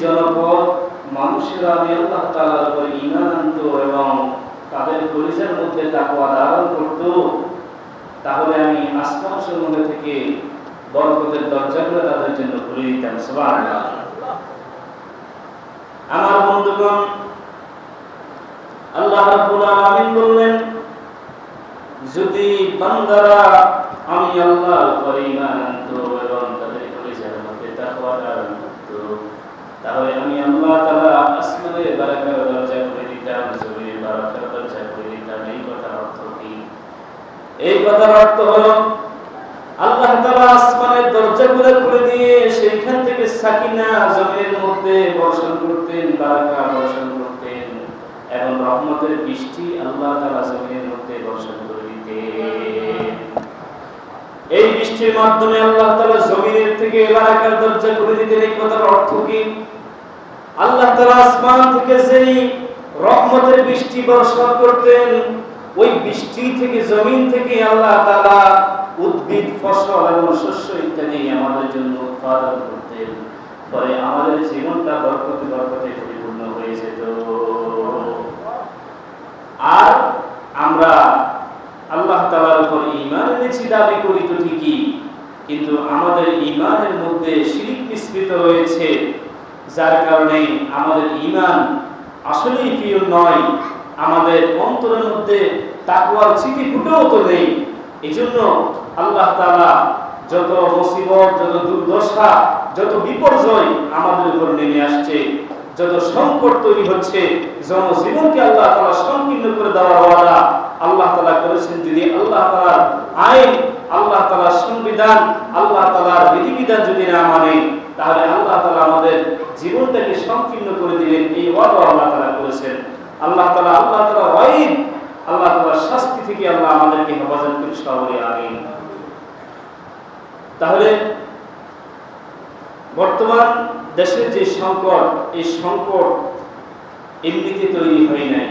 জনপদ মানুষেরা আমি আল্লাহ তাআলার উপর ঈমান আনতো এবং তাদের কলিজার মধ্যে তাকওয়া ধারণ করত, তাহলে আমি আসমান সমূহ থেকে বরকতের দরজাগুলো তাদের জন্য খুলে দিতাম। সুবহানাল্লাহ। আমার বন্ধুগণ, আল্লাহ রাব্বুল আলামিন বললেন, যদি বান্দারা আমি আল্লাহর উপর ঈমান আনতো এবং তাদের কলিজার মধ্যে তাকওয়া ধারণ করত, তাহলে আমি আল্লাহ তাআলা আসমানের বারাকার দরজা খুলে দিতাম, জমিনের বারাকার দরজা খুলে দিতাম। এই কথার অর্থ কি? এই কথার অর্থ হলো আল্লাহ তাআলা আসমানের দরজাগুলো খুলে দিয়ে সেইখান থেকে সাকিনা জমিনের মধ্যে বর্ষণ করতেন, বারাকা বর্ষণ করতেন এবং রহমতের বৃষ্টি আল্লাহ তাআলা জমিনের মধ্যে বর্ষণ করে দিতেন। এই বৃষ্টির মাধ্যমে আল্লাহ তাআলা জমিনের থেকে বারাকার দরজা খুলে দিতেন। এই কথার অর্থ কি? আল্লাহ তাআলা আসমান থেকে যেই রহমতের বৃষ্টি বর্ষণ করতেন, ওই বৃষ্টি থেকে জমিন থেকে আল্লাহ তাআলা উদ্ভিদ, ফসল এবং শস্য ইত্যাদি আমাদের জন্য উৎপাদন করতেন। ফলে আমাদের জীবনটা বরকতে বরকতে পরিপূর্ণ হয়ে যেত। আর আমরা আল্লাহ তাআলার উপর ঈমান এনেছি দাবি করি তো ঠিকই, কিন্তু আমাদের ঈমানের মধ্যে শিরক মিশ্রিত রয়েছে, যার কারণে আমাদের ঈমান আসলেই পিওর নয়। আমাদের অন্তরের মধ্যে তাকওয়ার ছিটি ফুটেও তো নেই। এজন্য আল্লাহ তাআলা যত মুসিবত, যত দুর্দশা, যত বিপর্যয় আমাদের উপর নেমে আসছে, যত সংকট তৈরি হচ্ছে, জনজীবনকে আল্লাহ তাআলা সংকীর্ণ করে দেওয়ার ওয়াদা আল্লাহ তাআলা করেছেন। যদি আল্লাহ তাআলার আইন, আল্লাহ তাআলার সংবিধান, আল্লাহ তাআলার বিধিবিধান যদি না মানে, তাহলে আল্লাহ তাআলা আমাদের জীবনটাকে সংকীর্ণ করে দিবেন। এই ওয়াদা আল্লাহ তাআলা করেছেন। আল্লাহ তাআলা ওয়াইদ, আল্লাহ তাআলার শাস্তি থেকে আল্লাহ আমাদেরকে হেফাজত করে সবাই আমিন। তাহলে বর্তমান দেশের যে সংকট, এই সংকট এমনিতে তৈরি হয় নাই।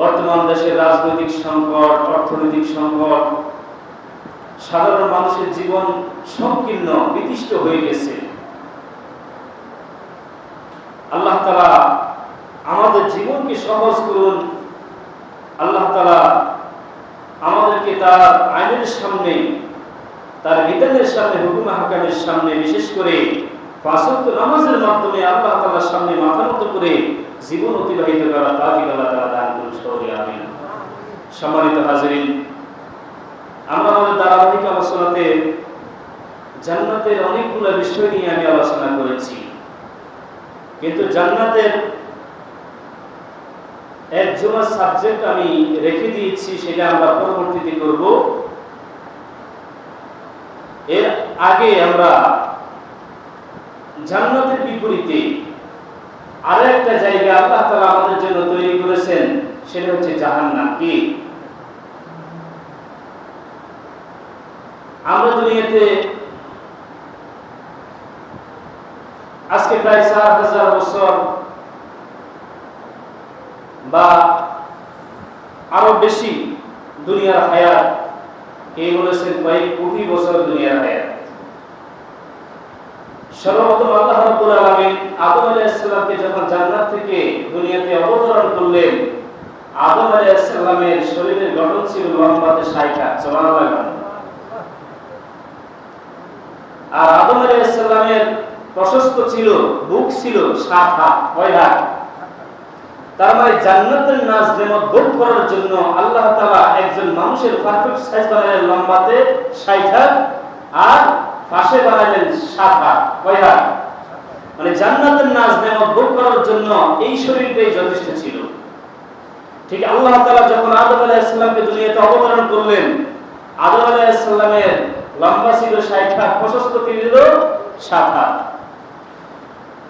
বর্তমান দেশের রাজনৈতিক সংকট, অর্থনৈতিক সংকট, সাধারণ মানুষের জীবন সংকীর্ণ, বিতিষ্ট হয়ে গেছে। আল্লাহ তাআলা আমাদের জীবনকে সহজ করুন। আল্লাহ তাআলা আমাদেরকে তার আইনের সামনে, তার বিধানের সামনে, হুকুম হাকামের সামনে, বিশেষ করে পাঁচ ওয়াক্ত নামাজের মাধ্যমে আল্লাহ তাআলার সামনে মাথা নত করে জীবন অতিবাহিত করার তৌফিক আল্লাহ তাআলা দান করুন সবাই আমিন। সম্মানিত হাজিরিন, আমরা আমাদের ধারাবাহিক আলোচনাতে জান্নাতের অনেকগুলো বিষয় নিয়ে আমি আলোচনা করেছি, কিন্তু জান্নাতের এক জুমার সাবজেক্ট আমি রেখে দিয়েছি, সেটা আমরা পরবর্তীতে করব। এর আগে আমরা জান্নাতের বিপরীতে আরো একটা জায়গা আল্লাহ তাআলা আমাদের জন্য তৈরি করেছেন, সেটা হচ্ছে জাহান্নাম। কি আমরা দুনিয়াতে আজকে প্রায় 4000 বছর বা আরো বেশি দুনিয়ার হায়াত, এই বলেছেন কয়েক কোটি বছর দুনিয়ার হায়াত। সর্বপ্রথম আল্লাহ রাব্বুল আলামিন আদম আলাইহিস সালামকে যখন জান্নাত থেকে দুনিয়াতে অবতরণ করলেন, আদম আলাইহিস সালামের শরীরের গঠন ছিল লম্বাতে 60 হাত। সুবহানাল্লাহ। আর আদম আলাইহিস সালামের প্রশস্ত ছিল, বুক ছিল 7 হাত। 6 হাত। তার মানে জান্নাতের নাজ নেমত ভোগ করার জন্য আল্লাহ তাআলা একজন মানুষের পারফেক্ট সাইজ বানালেন, লম্বাতে 60 হাত আর পাশে বানালেন 7 হাত। 6 হাত। মানে জান্নাতের নাজ নেমত ভোগ করার জন্য এই শরীরটাই যথেষ্ট ছিল। ঠিক আল্লাহ তাআলা যখন আদম আলাইহিস সালামকে দুনিয়াতে অবতরণ করলেন, আদম আলাইহিস সালামের লম্বা ছিল 60 হাত, প্রশস্ত ছিল 7 হাত।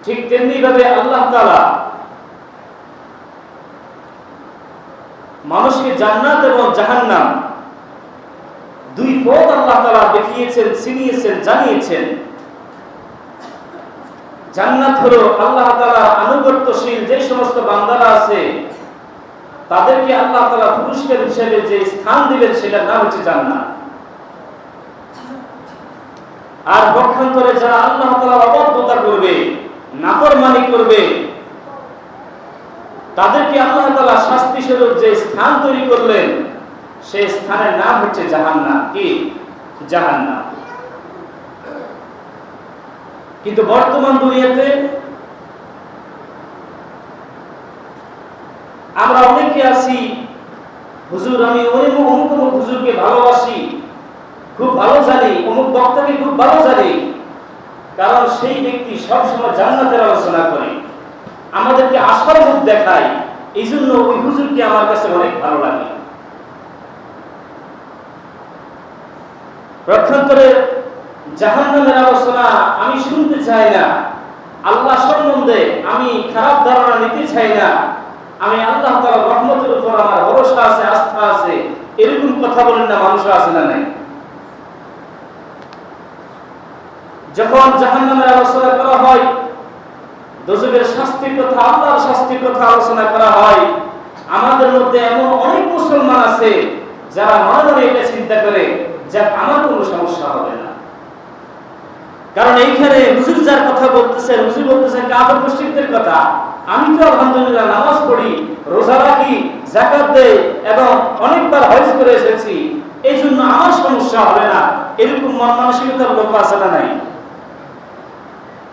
ঠিক তেমনি ভাবে আল্লাহ তাআলা মানুষকে জান্নাত এবং জাহান্নাম দুই পথ আল্লাহ তাআলা দেখিয়েছেন, চিনিয়েছেন, জানিয়েছেন। জান্নাত হলো আল্লাহ তাআলা আনুগত্যশীল যে সমস্ত বান্দারা আছে, তাদেরকে আল্লাহ তাআলা পুরস্কার হিসেবে যে স্থান দিবেন, সেটার নাম হচ্ছে জান্নাত। আর পক্ষান্তরে যারা আল্লাহ তাআলার অবাধ্যতা করবে, নাফরমানি করবে, তাদেরকে আল্লাহ তাআলা শাস্তি স্বরূপ যে স্থান তৈরি করলেন সেই স্থানের নাম হচ্ছে জাহান্নাম। কি? জাহান্নাম। কিন্তু বর্তমান দুনিয়াতে আমরা অনেকে আছি, হুজুর আমি অমুক হুজুরকে ভালোবাসি, খুব ভালো জানি, অমুক বক্তাকে খুব ভালো জানি, কারণ সেই ব্যক্তি সবসময় জান্নাতের আলোচনা করে, আমাদেরকে আশার মুখ দেখায়, এই জন্য ওই হুজুরকে আমার কাছে অনেক ভালো লাগে। পক্ষান্তরে জাহান্নামের আলোচনা আমি শুনতে চাই না, আল্লাহ সম্বন্ধে আমি খারাপ ধারণা নিতে চাই না, আমি আল্লাহ তাআলার রহমতের উপর আমার ভরসা আছে, আস্থা আছে, এরকম কথা বলেন না মানুষ আছে না নাই? যখন জাহান্নামের আলোচনা করা হয়, দোজখের শাস্তির কথা, আল্লাহর শাস্তির কথা আলোচনা করা হয়, আমাদের মধ্যে এমন অনেক মুসলমান আছে যারা মনে মনে এটা চিন্তা করে যে আমার কোনো সমস্যা হবে না, কারণ এইখানে হুজুর যার কথা বলতেছেন, হুজুর বলতেছেন কাফের মুশরিকদের কথা, আমি তো আলহামদুলিল্লাহ নামাজ পড়ি, রোজা রাখি, যাকাত দেই এবং অনেকবার হজ করে এসেছি, এই জন্য আমার সমস্যা হবে না, এরকম মন মানসিকতার লোক আছে না নাই?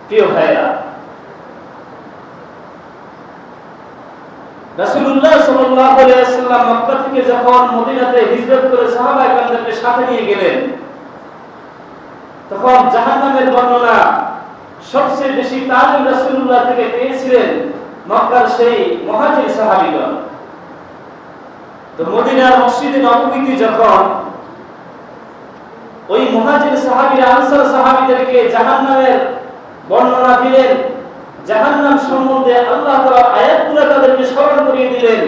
প্রিয় ভাইরা, রাসূলুল্লাহ সাল্লাল্লাহু আলাইহি ওয়াসাল্লাম মক্কা থেকে যখন মদিনাতে হিজরত করে সাহাবা-য়ে-কেরামদেরকে সাথে নিয়ে গেলেন, তখন জাহান্নামের বর্ণনা সবচেয়ে বেশি তালিম রাসূলুল্লাহ থেকে পেয়েছিলেন মক্কার সেই মুহাজির সাহাবীগণ। তো মদিনার মসজিদে নববীতে যখন ওই মুহাজির সাহাবীরা আনসার সাহাবীদেরকে জাহান্নামের বর্ণনা দিলেন, জাহান্নাম সম্বন্ধে আল্লাহ তাআলা আয়াতগুলো তাদেরকে স্মরণ করিয়ে দিলেন,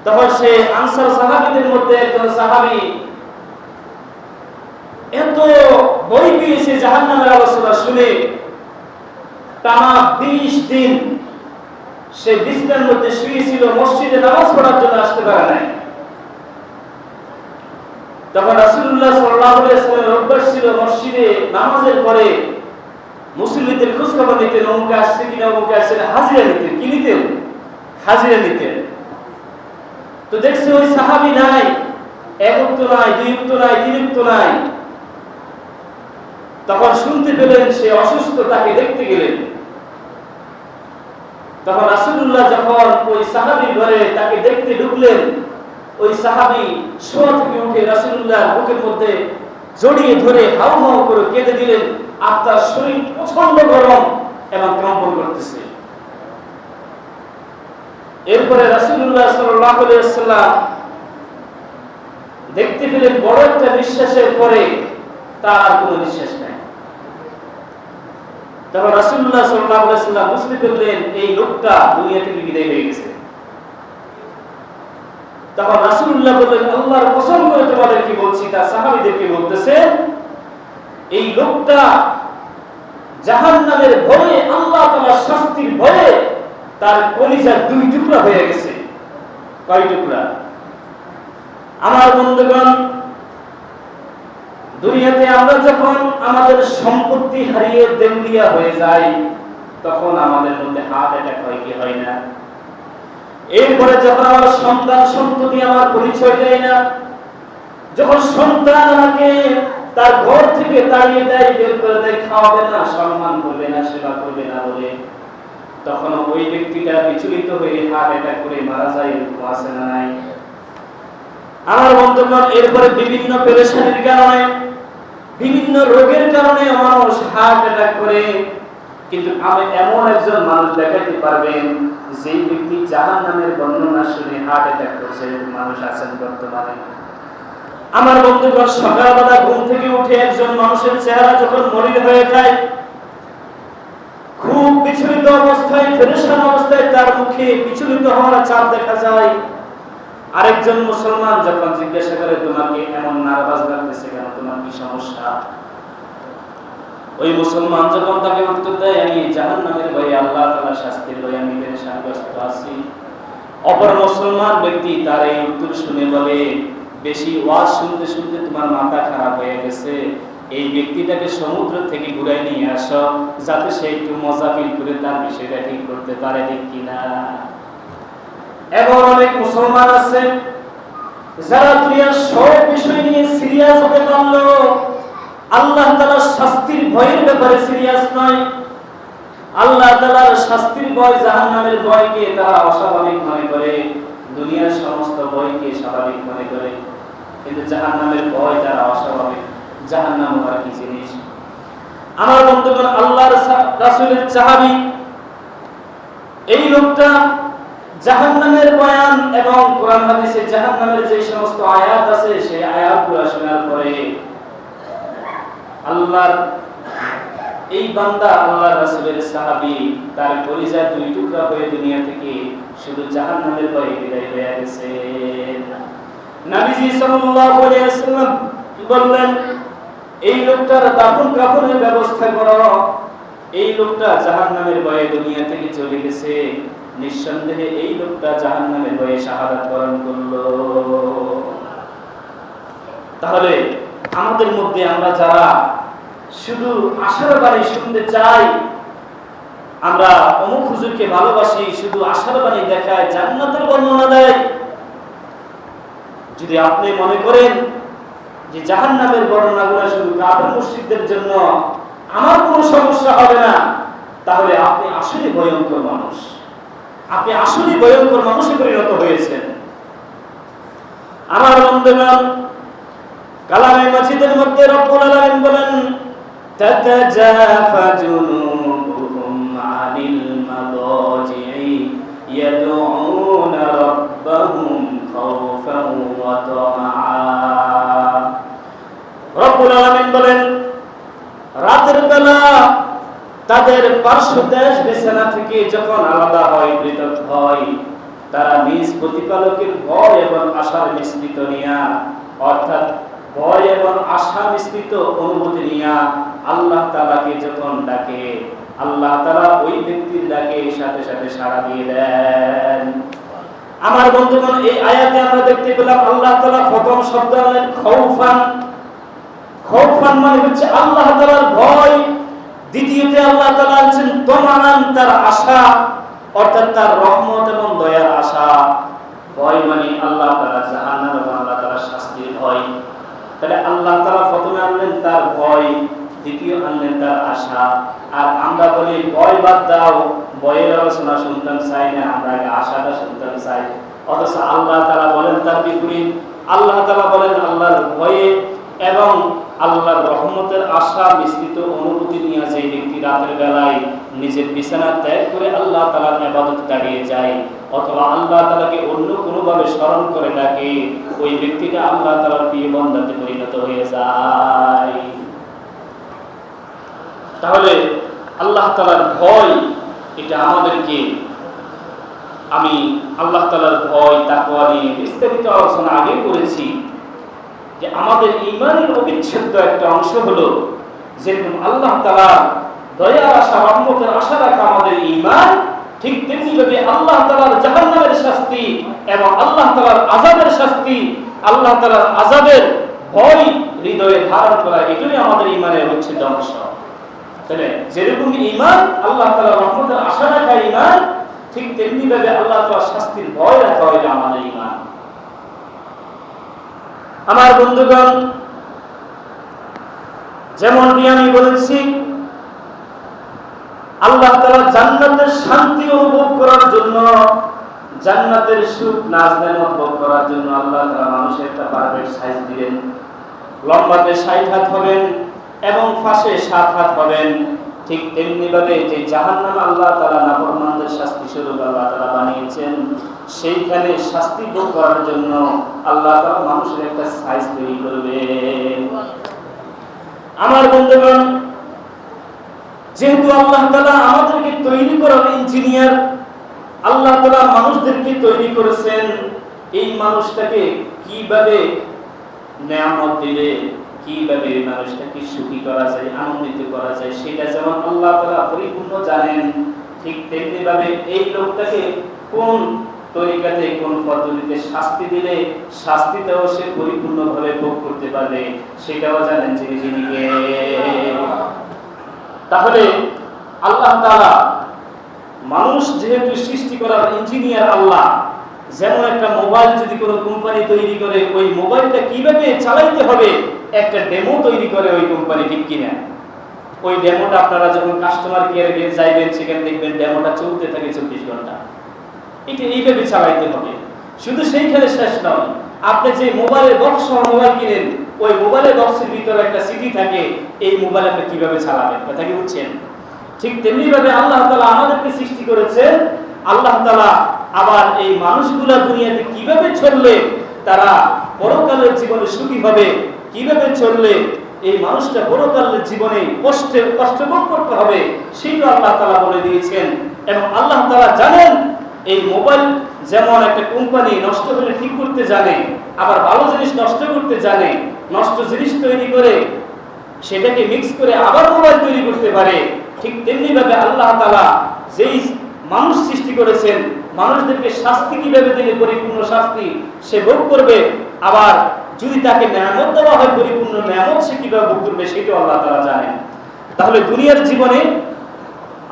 তখন সেই আনসার সাহাবীদের মধ্যে একজন সাহাবী এত ভয় পেয়েছে জাহান্নামের আলোচনা শুনে, টানা 20 দিন সে বিছানার মধ্যে শুয়েছিল, মসজিদে নামাজ পড়ার জন্য আসতে পারে নাই। তখন রাসূলুল্লাহ সাল্লাল্লাহু আলাইহি ওয়াসাল্লামের অভ্যাস ছিল মসজিদে নামাজের পরে মুসল্লিদের খোঁজ খবর নিতেন, অমুকে আসছে কিনা, অমুকে আসছে না, হাজিরা নিতেন। কি নিতেন? হাজিরা নিতেন। তো দেখছে ওই সাহাবী নাই, এক উক্ত নাই, দুই উক্ত নাই, তিন উক্ত নাই। তখন শুনতে পেলেন সে অসুস্থ, তাকে দেখতে গেলেন। তখন রাসূলুল্লাহ যখন ওই সাহাবীর ঘরে তাকে দেখতে ঢুকলেন, ওই সাহাবী শোয়া থেকে উঠে রাসূলুল্লাহর বুকের মধ্যে জড়িয়ে ধরে হাউ হাউ করে কেঁদে দিলেন, আর তার শরীর প্রচন্ড গরম এবং কম্পন করতেছে। এরপরে রাসূলুল্লাহ সাল্লাল্লাহু আলাইহি ওয়াসাল্লাম দেখতে পেলেন বড় একটা নিঃশ্বাসের পরে তার আর কোনো নিঃশ্বাস নাই। তখন রাসূলুল্লাহ সাল্লাল্লাহু আলাইহি ওয়াসাল্লাম বুঝতে পারলেন এই লোকটা দুনিয়া থেকে বিদায় হয়ে গেছে। তখন রাসূলুল্লাহ বললেন, আল্লাহর কসম করে তোমাদেরকে বলছি, তার সাহাবীদেরকে বলতেছে, এই লোকটা জাহান্নামের ভয়ে, আল্লাহ তাআলার শাস্তির ভয়ে তার কলিজা দুই টুকরা হয়ে গেছে। কয় টুকরা? আমার বন্ধুগণ, দুনিয়াতে আমরা যখন আমাদের সম্পত্তি হারিয়ে দেউলিয়া হয়ে যাই, তখন আমাদের মধ্যে হার্ট অ্যাটাক হয় কি হয় না? এরপরে যখন আমার সন্তান সন্ততি আমার পরিচয় দেয় না, যখন সন্তান আমাকে তার ঘর থেকে তাড়িয়ে দেয়, বের করে দেয়, খাওয়াবে না, সম্মান করবে না, সেবা করবে না বলে, তখন ওই ব্যক্তিটা বিচলিত হয়ে হার্ট অ্যাটাক করে মারা যায়। এরকম আছে না নাই? আমার বন্ধুগণ, এরপরে বিভিন্ন পেরেশানির কারণে, বিভিন্ন রোগের কারণে মানুষ হার্ট অ্যাটাক করে। কিন্তু আমি এমন একজন মানুষ দেখাতে পারবেন যে ব্যক্তি জাহান্নামের বর্ণনা শুনে হার্ট অ্যাটাক করছে, মানুষ আছেন বর্তমানে? আমার বন্ধুগণ, সকালবেলা ঘুম থেকে উঠে একজন মানুষের চেহারা যখন মলিন হয়ে যায়, খুব বিচলিত অবস্থায়, পেরেশান অবস্থায় তার মুখে বিচলিত হওয়ার ছাপ দেখা যায়। আরেকজন মুসলমান যখন জিজ্ঞাসা করে, তোমাকে এমন নার্ভাস লাগতেছে কেন, তোমার কি সমস্যা? ওই মুসলমান যখন তাকে উত্তর দেয়, আমি জাহান্নামের ভয়ে, আল্লাহ তাআলার শাস্তির ভয়ে আমি পেরেশানগ্রস্ত আছি, অপর মুসলমান ব্যক্তি তার এই উত্তর শুনে বলে, বেশি ওয়াজ শুনতে শুনতে তোমার মাথা খারাপ হয়ে গেছে, এই ব্যক্তিটাকে সমুদ্র থেকে ঘুরাই নিয়ে আসো, যাতে সে একটু মজা ফিল করে তার বিষয়টা ঠিক করতে পারে, ঠিক কিনা? এবং অনেক মুসলমান আছে যারা দুনিয়ার সব বিষয় নিয়ে সিরিয়াস হতে পারলো, আল্লাহ তাআলার শাস্তির ভয়ের ব্যাপারে সিরিয়াস নয়। আল্লাহ তাআলার শাস্তির ভয়, জাহান্নামের ভয়কে তারা অস্বাভাবিক মনে করে, দুনিয়ার সমস্ত ভয়কে স্বাভাবিক মনে করে, কিন্তু জাহান্নামের ভয় তারা অস্বাভাবিক। জাহান্নাম আর কি জিনিস? আমার বন্ধুগণ, আল্লাহর রাসূলের সাহাবী এই লোকটা জাহান্নামের বয়ান এবং কোরআন হাদিসে জাহান্নামের যে সমস্ত আয়াত আছে সেই আয়াতগুলো শোনার পরে আল্লাহর এই বান্দা, আল্লাহর রাসূলের সাহাবী, তার কলিজা দুই টুকরা হয়ে দুনিয়া থেকে শুধু জাহান্নামের ভয়ে বিদায় হয়ে গেছে। নবীজি সাল্লাল্লাহু আলাইহি ওয়াসাল্লাম বললেন, এই লোকটার দাফন কাফনের ব্যবস্থা করো। এই লোকটা জাহান্নামের ভয়ে দুনিয়া থেকে চলে গেছে, নিঃসন্দেহে এই লোকটা জাহান্নামের ভয়ে শাহাদাত বরণ করলো। তাহলে আমাদের মধ্যে আমরা যারা শুধু আশার বাণী শুনতে চাই, আমরা অমুক হুজুরকে ভালোবাসি, শুধু আশার বাণী দেখায়, জান্নাতের বর্ণনা দেয়, যদি আপনি মনে করেন যে জাহান্নামের বর্ণনাগুলো শুধু কাফের মুশরিকদের জন্য, আমার কোনো সমস্যা হবে না, তাহলে আপনি আসলে ভয়ঙ্কর মানুষ। আপনি আসলে ভয়ঙ্কর মানুষে পরিণত হয়েছেন। আমার বন্ধুগণ, কালামে মাজিদের মধ্যে রব্বুল আলামিন বলেন, তাতাজাফা জুনুবুহুম আনিল মাদাজি'i ইয়াদউনা রাব্বাহুম খাওফান ওয়া তামআ। রব্বুল আলামিন বলেন, রাতের বেলা তাদের পার্শ্বদেশ বিছানা থেকে যখন আলাদা হয়, পৃথক হয়, তারা নিজ প্রতিপালকের ভয় এবং আশার মিশ্রিত নিয়া, অর্থাৎ ভয় এবং আশা মিশ্রিত অনুভূতি নিয়া আল্লাহ তাআলাকে যখন ডাকে, আল্লাহ তাআলা ওই ব্যক্তির ডাকে সাথে সাথে সাড়া দিয়ে দেন। আমার বন্ধুগণ, এই আয়াতে আমরা দেখতে পেলাম আল্লাহ তাআলা প্রথম শব্দ হলেন খাউফান। খাউফান মানে হচ্ছে আল্লাহ তাআলার ভয়। দ্বিতীয়তে আল্লাহ তাআলা আছেন তমান, তার আশা, অর্থাৎ তার রহমত এবং দয়ার আশা। ভয় মানে আল্লাহ তাআলা জাহান্নাম এবং আল্লাহ তাআলার শাস্তির ভয়। তাহলে আল্লাহ তাআলা প্রথমে আনলেন তার ভয়, দ্বিতীয় আনলেন তার আশা। আর আমরা বলি ভয় বাদ দাও, ভয়ের আলোচনা শুনতাম চাই না, আমরা আগে আশাটা শুনতাম চাই। অথচ আল্লাহ তাআলা বলেন তার বিপরীত। আল্লাহ তাআলা বলেন আল্লাহর ভয়ে এবং আল্লাহর রহমতের আশা মিশ্রিত অনুভূতি নিয়ে যে ব্যক্তি রাতের বেলায় নিজের বিছানা ত্যাগ করে আল্লাহ তাআলার ইবাদতে দাঁড়িয়ে যায়, অথবা আল্লাহ তাআলাকে অন্য কোনোভাবে স্মরণ করে ডাকে, ওই ব্যক্তিটা আল্লাহ তাআলার প্রিয় বান্দাতে পরিণত হয়ে যায়। তাহলে আল্লাহ তাআলার ভয়, এটা আমাদেরকে, আমি আল্লাহ তাআলার ভয়, তাকওয়া নিয়ে বিস্তারিত আলোচনা আগে করেছি যে আমাদের ঈমানের অবিচ্ছেদ্য একটা অংশ হলো, যেরকম আল্লাহ তাআলার দয়ার আশা, রহমতের আশা রাখা আমাদের ঈমান, ঠিক তেমনিভাবে আল্লাহ তাআলার জাহান্নামের শাস্তি এবং আল্লাহ তাআলার আযাবের শাস্তি, আল্লাহ তাআলার আযাবের ভয় হৃদয়ে ধারণ করা, এটাই আমাদের ঈমানের অবিচ্ছেদ্য অংশ। তাহলে যেরকম ঈমান আল্লাহ তাআলার রহমতের আশা রাখা ঈমান, ঠিক তেমনিভাবে আল্লাহ তাআলার শাস্তির ভয় রাখা হলো আমাদের ঈমান। আমার বন্ধুগণ, যেমনটি আমি বলেছি, আল্লাহ তাআলা জান্নাতের শান্তি অনুভব করার জন্য, জান্নাতের সুখ নাজ-নেয়ামত ভোগ করার জন্য আল্লাহ তাআলা মানুষের একটা পারফেক্ট সাইজ দিলেন। লম্বাতে 60 হাত হবেন এবং ফাঁসে 7 হাত হবেন। ঠিক তেমনিভাবে যে জাহান্নাম আল্লাহ তাআলা নাফরমানদের শাস্তি স্বরূপ আল্লাহ তাআলা বানিয়েছেন, সেইখানে শাস্তি ভোগ করার জন্য আল্লাহ তাআলা মানুষের একটা সাইজ তৈরি করবেন। আমার বন্ধুগণ, যেহেতু আল্লাহ তাআলা আমাদেরকে তৈরি করার ইঞ্জিনিয়ার, আল্লাহ তাআলা মানুষদেরকে তৈরি করেছেন, এই মানুষটাকে কিভাবে নেয়ামত দিলে, কিভাবে মানুষটাকে সুখী করা যায়, আনন্দিত করা যায়, সেটা যেমন আল্লাহ তাআলা পরিপূর্ণ জানেন, ঠিক তেমনি ভাবে এই লোকটাকে কোন তরিকাতে কোন পদ্ধতিতে শাস্তি দিলে শাস্তিটাও সে পরিপূর্ণভাবে ভোগ করতে পারবে সেটাও জানেন যিনি কে। তাহলে আল্লাহ তাআলা মানুষ যেহেতু সৃষ্টি করার ইঞ্জিনিয়ার আল্লাহ, যেমন একটা মোবাইল যদি কোনো কোম্পানি তৈরি করে ওই মোবাইলটা কিভাবে চালাইতে হবে একটা ডেমো তৈরি করে ওই কোম্পানি, ঠিক কিনা? ওই ডেমোটা আপনারা যখন কাস্টমার কেয়ারে যাইবেন সেখানে দেখবেন ডেমোটা চলতে থাকে 24 ঘন্টা। এটা এইভাবে চালাইতে হবে। শুধু সেইখানে শেষ নয়, আপনি যে মোবাইলের বক্স মোবাইল কিনেন ওই মোবাইলের বক্সের ভিতরে একটা সিডি থাকে, এই মোবাইল আপনি কিভাবে চালাবেন, কথা কি বুঝছেন? ঠিক তেমনি ভাবে আল্লাহ তাআলা আমাদেরকে সৃষ্টি করেছেন। আল্লাহ তাআলা আবার এই মানুষগুলা দুনিয়াতে কিভাবে চললে তারা পরকালের জীবনে সুখী হবে, কিভাবে চললে এই মানুষটা পরকালের জীবনে কষ্ট ভোগ করতে হবে সেটা আল্লাহ তাআলা বলে দিয়েছেন। এবং আল্লাহ তাআলা জানেন এই মোবাইল যেমন একটা কোম্পানি নষ্ট হলে ঠিক করতে জানে, আবার ভালো জিনিস নষ্ট করতে জানে, নষ্ট জিনিস তৈরি করে সেটাকে মিক্স করে আবার মোবাইল তৈরি করতে পারে, ঠিক তেমনি ভাবে আল্লাহ তাআলা যেই মানুষ সৃষ্টি করেছেন মানুষদেরকে শাস্তি কিভাবে দিলে পরিপূর্ণ শাস্তি সে ভোগ করবে, আবার যদি তাকে নিয়ামত দেওয়া হয় পরিপূর্ণ নিয়ামত সে কিভাবে ভোগ করবে সেটাও আল্লাহ তাআলা জানেন। তাহলে দুনিয়ার জীবনে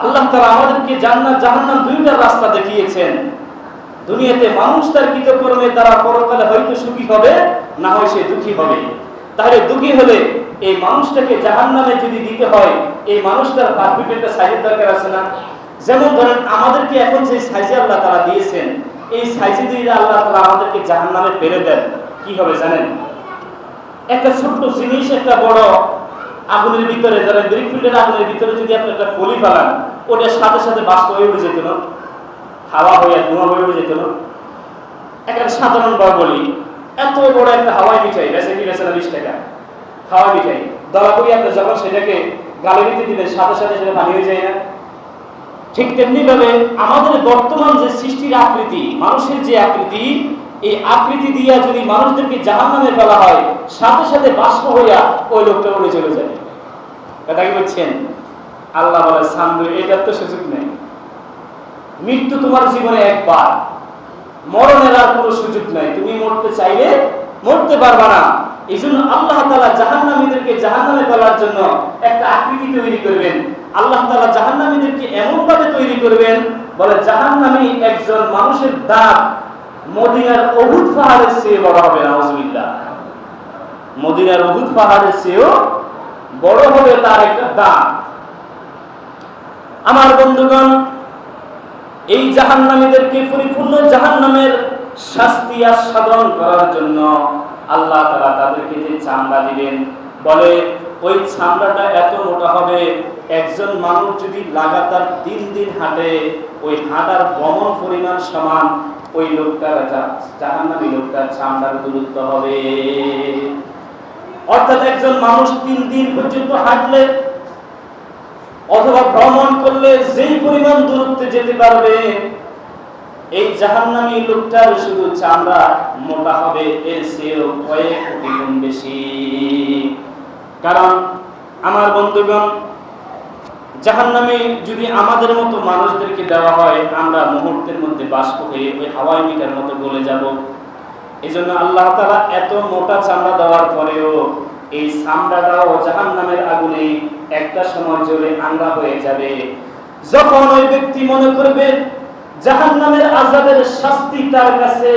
আল্লাহ তাআলা আমাদেরকে জান্নাত জাহান্নাম দুইটার রাস্তা দেখিয়েছেন। দুনিয়াতে মানুষ তার কৃতকর্মে দ্বারা পরকালে হয়তো সুখী হবে, না হয় সে দুঃখী হবে। তাহলে দুঃখী হলে এই মানুষটাকে জাহান্নামে যদি দিতে হয় এই মানুষটার পারফেক্ট একটা সাইজের দরকার আছে না? যেমন ধরেন আমাদেরকে এখন যে সাইজে আল্লাহ তাআলা দিয়েছেন এই সাইজে দিয়ে আল্লাহ তাআলা আমাদেরকে জাহান্নামে ফেলে দেন, কি হবে জানেন? একটা ছোট্ট জিনিস একটা বড় আগুনের ভিতরে, ধরেন ব্রিকফিল্ডের আগুনের ভিতরে যদি আপনি একটা ফলি ফেলান ওটার সাথে সাথে বাষ্প হয়ে উঠে যেত না, হাওয়া হয়ে ধোঁয়া হয়ে উঠে যেত না। একটা সাধারণ ভাবে বলি, এত বড় একটা হাওয়াই মিঠাই বেচে কি বেচে না 20 টাকা হাওয়াই মিঠাই, দয়া করে আপনি যখন সেটাকে গালে দিতে দিবেন সাথে সাথে সেটা পানি হয়ে যায় না? ঠিক তেমনি ভাবে আমাদের বর্তমান যে সৃষ্টির আকৃতি, মানুষের যে আকৃতি, এই আকৃতি দিয়া যদি মানুষদেরকে জাহান্নামে ফেলা হয় সাথে সাথে বাষ্প হইয়া ওই লোকটা উড়ে চলে যাবে, কথা কি বলছেন? আল্লাহ বলে সামনে এটার তো সুযোগ নেই, মৃত্যু তোমার জীবনে একবার, মরণের আর কোনো সুযোগ নাই, তুমি মরতে চাইলে মরতে পারবা না। এই জন্য আল্লাহ তাআলা জাহান্নামীদেরকে জাহান্নামে ফেলার জন্য একটা আকৃতি তৈরি করবেন। আল্লাহ তাআলা জাহান্নামীদেরকে এমন ভাবে তৈরি করবেন, বলে জাহান্নামী একজন মানুষের দাঁত মদিনার উহুদ পাহাড়ের চেয়ে বড় হবে, নাউজুবিল্লাহ, মদিনার উহুদ পাহাড়ের চেয়েও বড় হবে তার একটা দাঁত। আমার বন্ধুগণ, এই জাহান্নামীদেরকে পরিপূর্ণ জাহান্নামের শাস্তি আস্বাদন করার জন্য আল্লাহ তাআলা তাদেরকে যে চামড়া দিবেন, বলে ওই চামড়াটা এত মোটা হবে একজন মানুষ যদি লাগাতার 3 দিন হাঁটে ওই হাঁটার ভ্রমণ পরিমাণ সমান ওই লোকটার জাহান্নামী লোকটার চামড়ার দূরত্ব হবে। অর্থাৎ একজন মানুষ 3 দিন পর্যন্ত হাঁটলে অথবা ভ্রমণ করলে যেই পরিমাণ দূরত্বে যেতে পারবে এই জাহান্নামী লোকটার শুধু চামড়া মোটা হবে এর চেয়েও কয়েক কোটি গুণ বেশি। কারণ আমার বন্ধুগণ, জাহান্নামে যদি আমাদের মতো মানুষদেরকে দেওয়া হয় আমরা মুহূর্তের মধ্যে বাষ্প হয়ে ওই হাওয়াই মিটার মতো গলে যাব। এই জন্য আল্লাহ তাআলা এত মোটা চামড়া দেওয়ার পরেও এই চামড়াটাও জাহান্নামের আগুনে একটা সময় জ্বলে আংরা হয়ে যাবে। যখন ওই ব্যক্তি মনে করবে জাহান্নামের আযাবের শাস্তি তার কাছে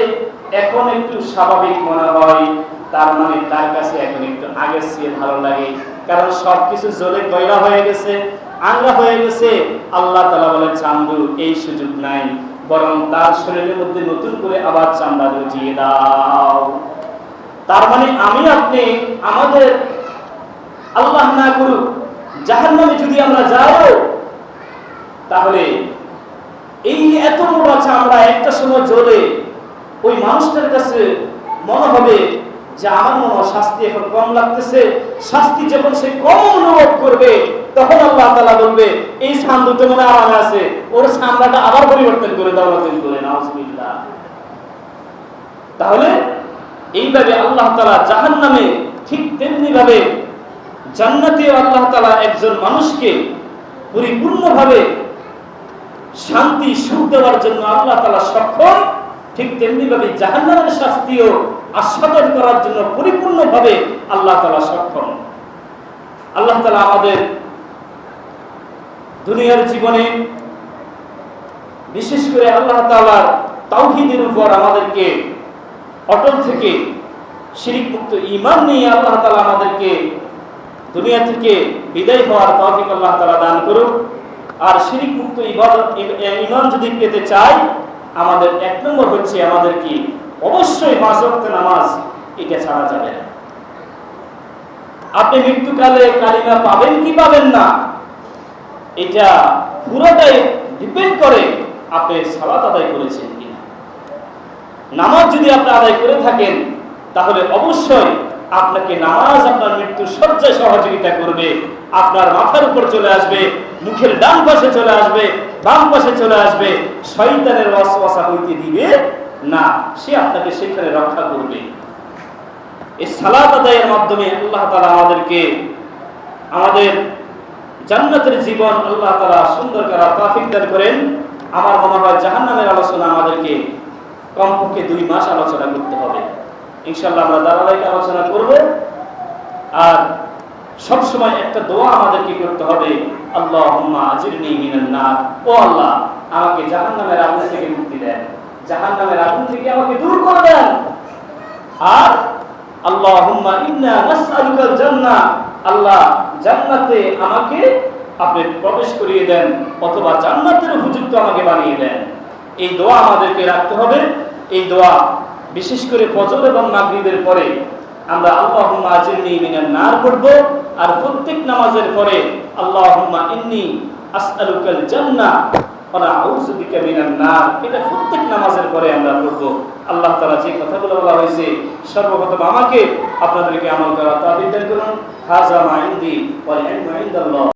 এখন একটু স্বাভাবিক মনে হয়, তার মানে তার কাছে এখন একটু আগের চেয়ে ভালো লাগে, কারণ সবকিছু জ্বলে কয়লা হয়ে গেছে, আংরা হয়ে গেছে। আল্লাহ তাআলা বলে চান্দু এই সুযোগ নাই, বরং তার শরীরের মধ্যে নতুন করে আবার চামড়া গজিয়ে দাও। তার মানে আমি আপনি আমাদের আল্লাহ না করুক জাহান্নামে যদি আমরা যাই তাহলে এই এত মোটা চামড়া একটা সময় জ্বলে ওই মানুষটার কাছে মনে হবে যে আমার মনে হয় শাস্তি এখন কম লাগতেছে। শাস্তি যখন সে কম অনুভব করবে তখন আল্লাহ তাআলা বলবে এই চামড়াটা মনে আরামে আছে, ওর চামড়াটা আবার পরিবর্তন করে দাও, নতুন করে, নাউজুবিল্লাহ। তাহলে এইভাবে আল্লাহ তাআলা জাহান্নামে ঠিক তেমনি ভাবে জান্নাতে আল্লাহ তাআলা একজন মানুষকে পরিপূর্ণভাবে শান্তি সুখ দেওয়ার জন্য আল্লাহ তাআলা সক্ষম ঠিক তেমনি ভাবে জাহান্নামের শাস্তিও আস্বাদন করার জন্য পরিপূর্ণভাবে আল্লাহ তাআলা সক্ষম। আল্লাহ তাআলা আমাদের দুনিয়ার জীবনে বিশেষ করে আল্লাহ তাআলার তাওহীদের উপর আমাদেরকে অটল থেকে শিরক মুক্ত ঈমান নিয়ে আল্লাহ তাআলা আমাদেরকে দুনিয়া থেকে বিদায় হওয়ার তৌফিক আল্লাহ তাআলা দান করুন। আর শিরক মুক্ত ইবাদত ঈমান যদি পেতে চাই, আমাদের এক নম্বর হচ্ছে আমাদের কি অবশ্যই 5 ওয়াক্ত নামাজ, এটা ছাড়া যাবে না। আপনি মৃত্যুকালে কালিমা পাবেন কি পাবেন না, এটা পুরোটাই ডিপেন্ড করে আপনি সালাত আদায় করেছেন কিনা। নামাজ যদি আপনি আদায় করে থাকেন, তাহলে অবশ্যই আপনাকে নামাজ আপনার মৃত্যু সজ্জায় সহযোগিতা করবে। আপনার মাথার উপর চলে আসবে, মুখের ডান পাশে চলে আসবে, বাম পাশে চলে আসবে, শয়তানের ওয়াসওয়াসা হইতে দিবে না, সে আপনাকে সেখানে রক্ষা করবে। এই সালাত আদায়ের মাধ্যমে আল্লাহ তাআলা আমাদেরকে আমাদের জান্নাতের জীবন আল্লাহ তাআলা সুন্দর করার তৌফিক দান করেন। আমার মনে হয় জাহান্নামের আলোচনা আমাদেরকে কমপক্ষে 2 মাস আলোচনা করতে হবে। ইনশাআল্লাহ আমরা ধারাবাহিক আলোচনা করব। আর সব সময় একটা দোয়া আমাদেরকে করতে হবে, আল্লাহুম্মা আজিরনি মিনান নার, ও আল্লাহ আমাকে জাহান্নামের আগুন থেকে মুক্তি দেন, জাহান্নামের আগুন থেকে আমাকে দূর করে দেন। আর আল্লাহুম্মা ইন্না নাসআলুকাল জান্নাহ, আল্লাহ জান্নাতে আমাকে আপনি প্রবেশ করিয়ে দেন, অথবা জান্নাতের উপযুক্ত আমাকে বানিয়ে দেন। এই দোয়া আমাদেরকে রাখতে হবে। এই দোয়া বিশেষ করে ফজর এবং মাগরিবের পরে আমরা আল্লাহুম্মা আজিরনি মিনান নার পড়ব। আর প্রত্যেক নামাজের পরে আল্লাহুম্মা ইন্নী আসআলুকাল জান্নাহ ওয়া আউযু বিকা মিনান নার, এটা প্রত্যেক নামাজের পরে আমরা পড়ব। আল্লাহ তাআলা যে কথাগুলো বলা হয়েছে সর্বপ্রথম আমাকে আপনাদেরকে আমল করার তৌফিক দান করুন। হাযা মা ইনদি ওয়াল ইলমু ইনদাল্লাহ।